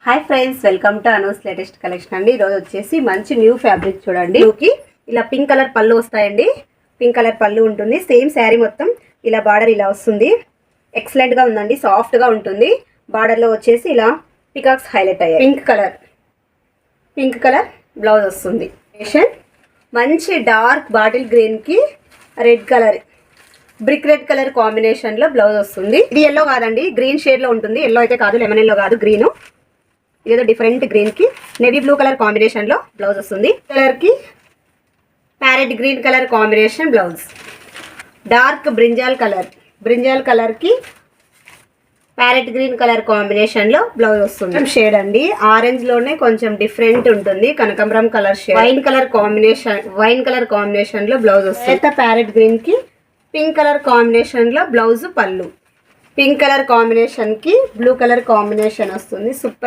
Hi friends, welcome to Anu's latest collection అండి. ఈరోజు వచ్చేసి మంచి న్యూ ఫ్యాబ్రిక్ చూడండి. కి ఇలా పింక్ కలర్ పళ్ళు వస్తాయండి. పింక్ కలర్ పళ్ళు ఉంటుంది. సేమ్ శారీ మొత్తం ఇలా బార్డర్ ఇలా వస్తుంది. ఎక్సలెంట్ గా ఉందండి, సాఫ్ట్ గా ఉంటుంది. బార్డర్ లో వచ్చేసి ఇలా పికాక్స్ హైలైట్ అయ్యాయి. పింక్ కలర్ బ్లౌజ్ వస్తుంది. మంచి డార్క్ బాటిల్ గ్రీన్ కి red colour, brick red colour combination లో బ్లౌజ్ వస్తుంది. ఇది ఎల్లో కాదండి, గ్రీన్ షేడ్ లో ఉంటుంది. ఎల్లో అయితే కాదు, లెమన్ ఎల్లో కాదు, గ్రీన్. ఇదేదో డిఫరెంట్ గ్రీన్ కి నేవీ బ్లూ కలర్ కాంబినేషన్ లో బ్లౌజ్ వస్తుంది. కలర్ కి parrot green colour combination blouse. Dark brinjal colour కి ప్యారెట్ గ్రీన్ కలర్ కాంబినేషన్ లో బ్లౌజ్ వస్తుంది. షేడ్ అండి, ఆరెంజ్ లోనే కొంచెం డిఫరెంట్ ఉంటుంది. కనకాంబరం colour shade, wine colour combination లో బ్లౌజ్ వస్తుంది. ప్యారెట్ గ్రీన్ కి పింక్ కలర్ కాంబినేషన్ లో బ్లౌజ్ పళ్ళు. పింక్ కలర్ కాంబినేషన్ కి బ్లూ కలర్ కాంబినేషన్ వస్తుంది. సూపర్